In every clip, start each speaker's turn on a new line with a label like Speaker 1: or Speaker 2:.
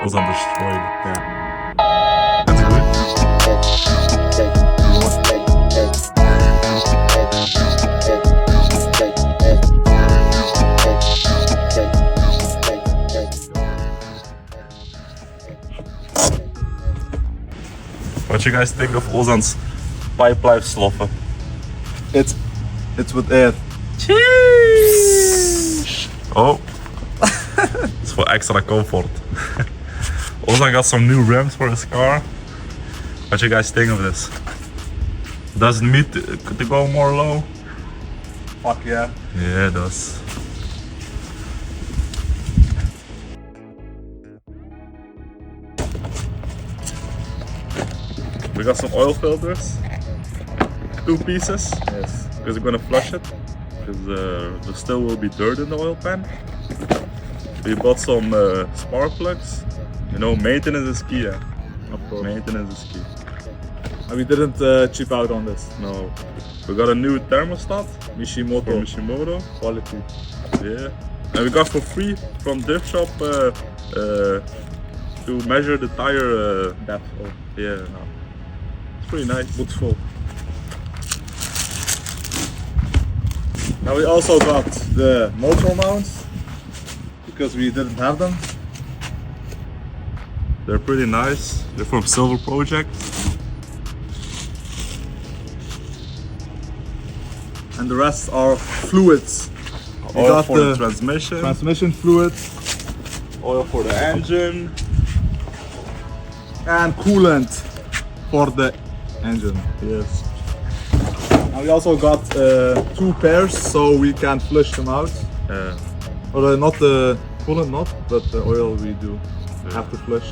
Speaker 1: was destroyed.
Speaker 2: Yeah.
Speaker 1: That's good. What you guys think of Ozan's pipe life sloffen?
Speaker 2: It's with air.
Speaker 1: Oh, it's for extra comfort. Ozan got some new rims for his car. What you guys think of this? Does it need to go more low?
Speaker 2: Fuck yeah.
Speaker 1: Yeah, it does. We got some oil filters, 2 pieces,
Speaker 2: Yes.
Speaker 1: because we're gonna flush it, because there still will be dirt in the oil pan. We bought some spark plugs. You know, maintenance is key. Yeah?
Speaker 2: Of course.
Speaker 1: Maintenance is key.
Speaker 2: And we didn't cheap out on this.
Speaker 1: No, we got a new thermostat from
Speaker 2: Mishimoto.
Speaker 1: Mishimoto.
Speaker 2: Quality.
Speaker 1: Yeah, and we got for free from Diff Shop to measure the tire
Speaker 2: Depth. Oh,
Speaker 1: Yeah, no. It's pretty nice.
Speaker 2: beautiful. Now we also got the motor mounts because we didn't have them.
Speaker 1: They're pretty nice. They're from Silver Project.
Speaker 2: And the rest are fluids. We
Speaker 1: Oil
Speaker 2: got
Speaker 1: for the
Speaker 2: the
Speaker 1: transmission,
Speaker 2: transmission fluid
Speaker 1: oil for the engine.
Speaker 2: and coolant for the engine.
Speaker 1: Yes.
Speaker 2: And we also got 2 pairs so we can flush them out. Or not the coolant not, but the oil we do have to flush.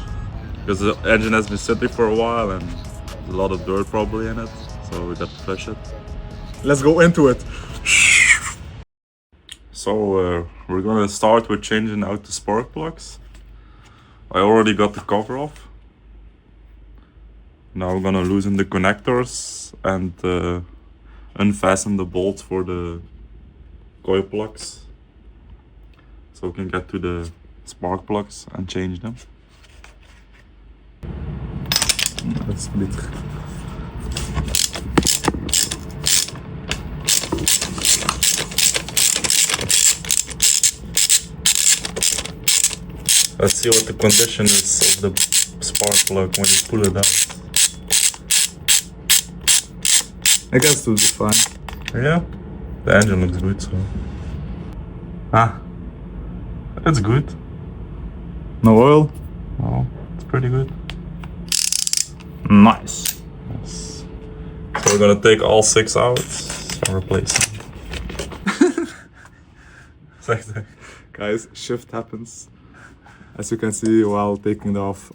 Speaker 1: Because the engine has been sitting for a while and there's a lot of dirt probably in it, so we got to flush it.
Speaker 2: Let's go into it.
Speaker 1: So we're gonna start with changing out the spark plugs. I already got the cover off. Now we're gonna loosen the connectors and unfasten the bolts for the coil plugs, so we can get to the spark plugs and change them.
Speaker 2: That's split.
Speaker 1: Let's see what the condition is of the spark plug when you pull it out.
Speaker 2: I guess it will be fine.
Speaker 1: Yeah, the engine looks good, so. It's good.
Speaker 2: No oil?
Speaker 1: Oh, it's pretty good.
Speaker 2: Nice.
Speaker 1: Yes. So we're gonna take all 6 out and replace them. Exactly.
Speaker 2: Guys, shift happens. As you can see while taking it off,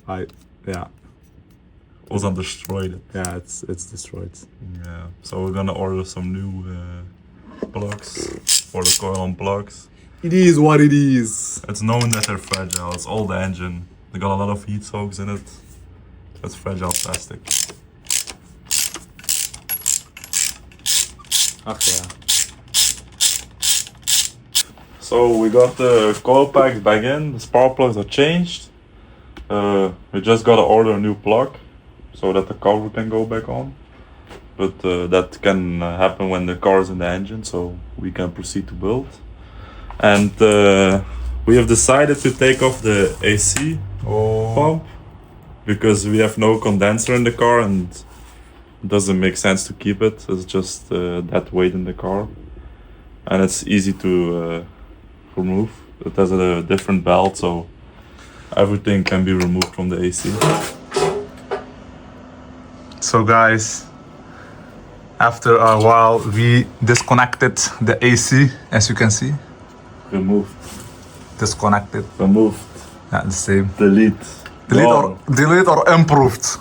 Speaker 1: Ozan destroyed it.
Speaker 2: yeah, it's destroyed.
Speaker 1: Yeah. So we're gonna order some new plugs for the coil on plugs.
Speaker 2: It is what it is.
Speaker 1: It's known that they're fragile. It's old engine. They got a lot of heat soaks in it. It's fragile plastic.
Speaker 2: Okay.
Speaker 1: So we got the coil packs back in. The spark plugs are changed. We just gotta order a new plug so that the cover can go back on. But that can happen when the car is in the engine, so we can proceed to build. And we have decided to take off the AC pump because we have no condenser in the car and it doesn't make sense to keep it. It's just that weight in the car, and it's easy to remove. It has a different belt, so everything can be removed from the AC.
Speaker 2: So guys, after a while we disconnected the AC, as you can see.
Speaker 1: Removed.
Speaker 2: Disconnected.
Speaker 1: Removed.
Speaker 2: Yeah, the same.
Speaker 1: Delete.
Speaker 2: Delete or improved.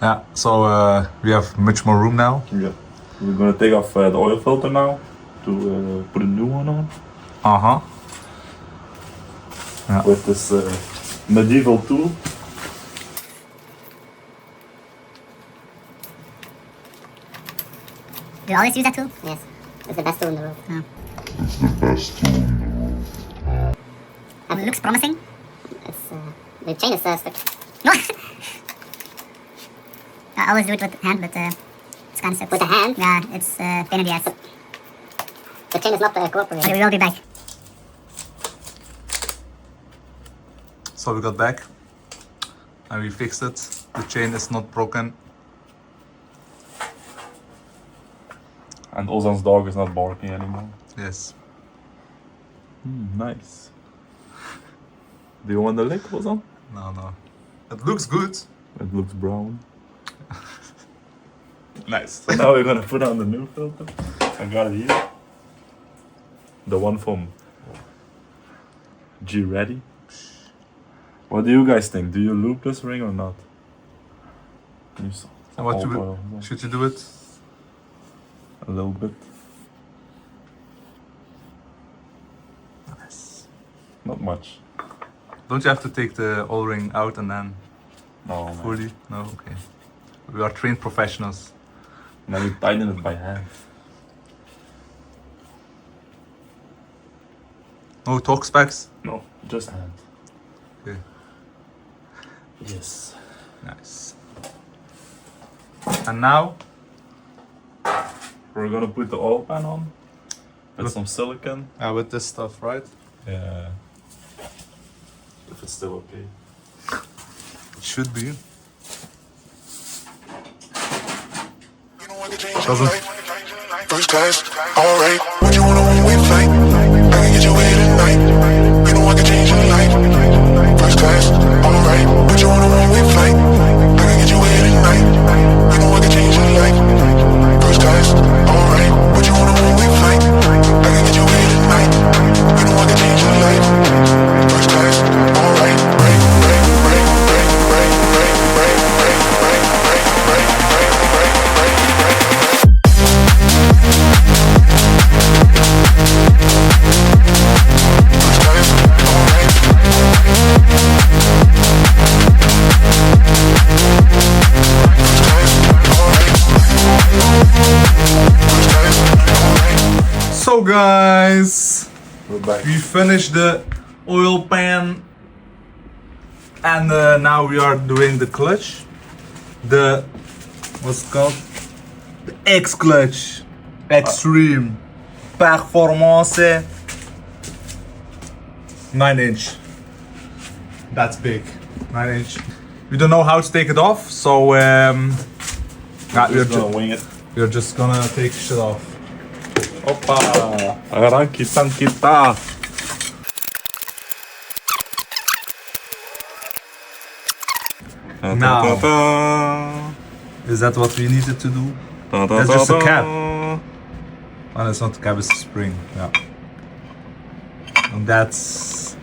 Speaker 2: Yeah, so we have much more room now.
Speaker 1: Yeah. We're gonna take off the oil filter now to put a new one on.
Speaker 2: Yeah.
Speaker 1: With this medieval tool.
Speaker 3: Do you always use that tool? Yes. It's the best tool in the world. Oh. It looks promising. It's The chain is stuck.
Speaker 4: I always do it with hand, but it's kind of stuck.
Speaker 3: With the hand?
Speaker 4: Yeah, it's pain in the ass.
Speaker 3: The chain is not cooperating.
Speaker 4: Okay, we will be back.
Speaker 2: So we got back and we fixed it. The chain is not broken.
Speaker 1: And Ozan's dog is not barking anymore.
Speaker 2: Yes.
Speaker 1: Nice. Do you want the lick, Ozan?
Speaker 2: No. It looks good.
Speaker 1: It looks brown.
Speaker 2: Nice.
Speaker 1: So now we're gonna put on the new filter. I got it here. The one from G Ready. What do you guys think? Do you loop this ring or not?
Speaker 2: And what should you do it?
Speaker 1: A little bit.
Speaker 2: Nice.
Speaker 1: Not much.
Speaker 2: Don't you have to take the oil ring out and then
Speaker 1: No, man.
Speaker 2: fully? No, okay. We are trained professionals.
Speaker 1: Now we tighten it by hand.
Speaker 2: No torque specs?
Speaker 1: No, just hand.
Speaker 2: Okay.
Speaker 1: Yes.
Speaker 2: Nice. And now?
Speaker 1: We're gonna put the oil pan on with some silicone.
Speaker 2: With this stuff, right?
Speaker 1: Yeah. If it's still okay.
Speaker 2: It should be.
Speaker 5: First class, alright. What you wanna when we flight? I can get you here tonight. You know I can change your life. First class, alright. What you wanna when we flight? I can get you here tonight. You know I can change your life. First class, alright. What you wanna when we flight? I can get you here tonight. You know I can change your life. First class, alright.
Speaker 2: So guys,
Speaker 1: We're back.
Speaker 2: we finished the oil pan and now we are doing the clutch. The, what's it called? The X clutch. Extreme. Performance. 9-inch. That's big. 9-inch. We don't know how to take it off, so
Speaker 1: We're gonna wing it.
Speaker 2: we're just gonna take shit off.
Speaker 1: Opa! Aranki Sankita!
Speaker 2: Now. Is that what we needed to do? That's just a cap. Oh, it's not the cap, it's the spring. Yeah. And that's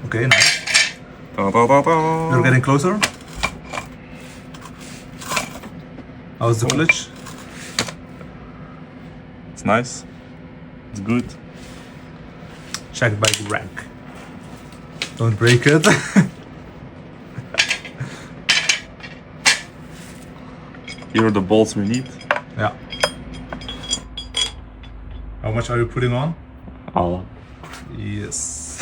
Speaker 2: okay. Nice. You're getting closer. How's the clutch?
Speaker 1: It's nice. It's good.
Speaker 2: Check by the rack. Don't break it.
Speaker 1: Here are the bolts we need.
Speaker 2: Yeah. How much are you putting on?
Speaker 1: Allah.
Speaker 2: Yes.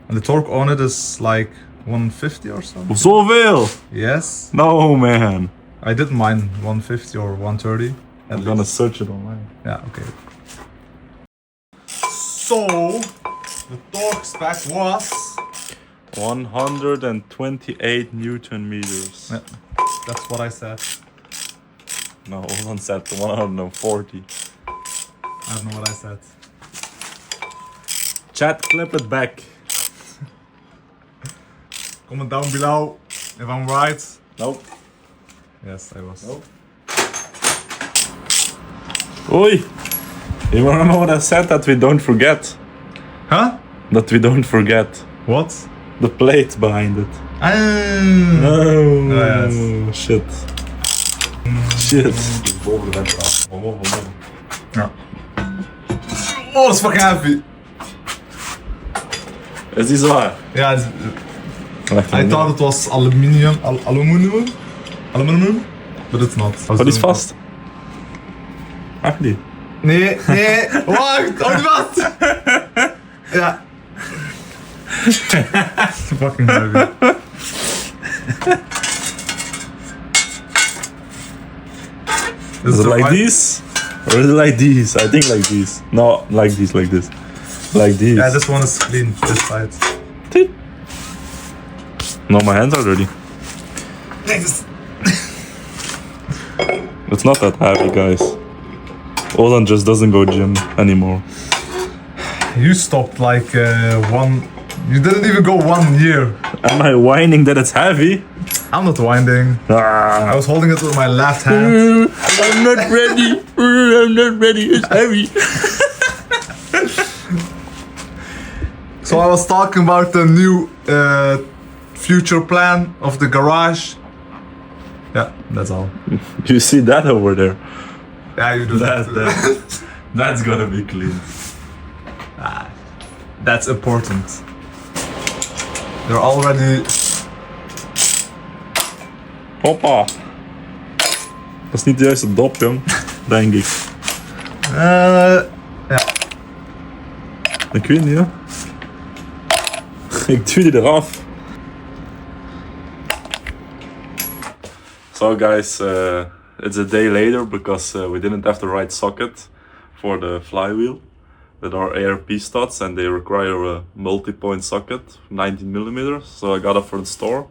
Speaker 2: And the torque on it is like 150 or something.
Speaker 1: Zoveel!
Speaker 2: Yes.
Speaker 1: No, man.
Speaker 2: I didn't mind 150 or 130.
Speaker 1: I'm gonna search it online.
Speaker 2: Yeah, okay. So, the torque spec was...
Speaker 1: 128 Newton meters.
Speaker 2: Yeah, that's what I said.
Speaker 1: No, hold on, set 140.
Speaker 2: I don't know what I said.
Speaker 1: Chat, clip it back.
Speaker 2: Comment down below if I'm right.
Speaker 1: Nope.
Speaker 2: Yes, I was.
Speaker 1: Nope. Oi! You remember what I said? That we don't forget.
Speaker 2: Huh?
Speaker 1: That we don't forget.
Speaker 2: What?
Speaker 1: The plate behind it.
Speaker 2: Oh,
Speaker 1: No.
Speaker 2: yes.
Speaker 1: Shit. Shit.
Speaker 2: Ja. Oh, dat is fucking heavy.
Speaker 1: Is die zwaar?
Speaker 2: Ja, I thought it was aluminium, aluminium, but it's not.
Speaker 1: Oh, die is vast. Echt niet.
Speaker 2: Nee, wacht, die vast! Ja. Fucking heavy.
Speaker 1: Is it like this? Or is it like this? I think like this. No, like this, like this. Like this.
Speaker 2: Yeah, this one is clean, this side.
Speaker 1: No, my hands are dirty. It's not that heavy, guys. Ozan just doesn't go gym anymore.
Speaker 2: You stopped like you didn't even go 1 year.
Speaker 1: Am I whining that it's heavy?
Speaker 2: I'm not winding. I was holding it with my left hand.
Speaker 1: I'm not ready. I'm not ready. It's heavy.
Speaker 2: So I was talking about the new future plan of the garage. Yeah, that's all.
Speaker 1: You see that over there?
Speaker 2: Yeah, you do that.
Speaker 1: That's gonna be clean.
Speaker 2: That's important. They're already...
Speaker 1: Hoppa. Dat is niet de juiste dop, jong. Denk ik.
Speaker 2: ja.
Speaker 1: Ik weet niet, hè. Ik duw die eraf. So guys, it's a day later because we didn't have the right socket for the flywheel. That are ARP studs and they require a multi-point socket, 19 millimeters. So I got it from the store.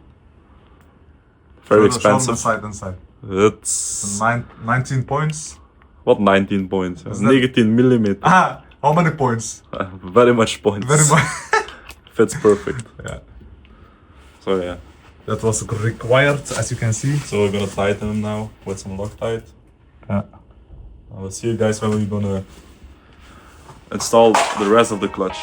Speaker 1: Very expensive.
Speaker 2: Inside.
Speaker 1: It's
Speaker 2: 19 points.
Speaker 1: What 19 points? 19 millimeters.
Speaker 2: Ah, how many points?
Speaker 1: Very much points.
Speaker 2: Very much.
Speaker 1: Fits perfect.
Speaker 2: Yeah.
Speaker 1: So yeah.
Speaker 2: That was required, as you can see.
Speaker 1: So we're gonna tighten them now with some Loctite.
Speaker 2: Yeah.
Speaker 1: I will see you guys when we're gonna install the rest of the clutch.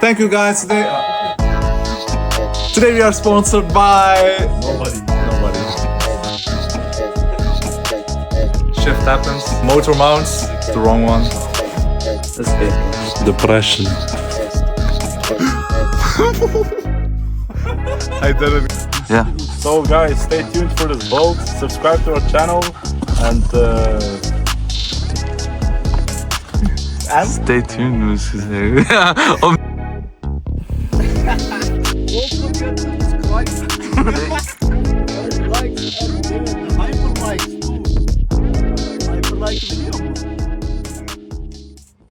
Speaker 2: Thank you guys today. Today we are sponsored by
Speaker 1: Nobody.
Speaker 2: Shift happens. Motor mounts. It's the wrong one.
Speaker 3: That's good.
Speaker 1: Depression.
Speaker 2: I did it.
Speaker 3: Yeah.
Speaker 1: So guys, stay tuned for this boat. Subscribe to our channel and
Speaker 3: Stay tuned, moest je zeggen.
Speaker 6: Hyperlikes, too. Hyperlikes video.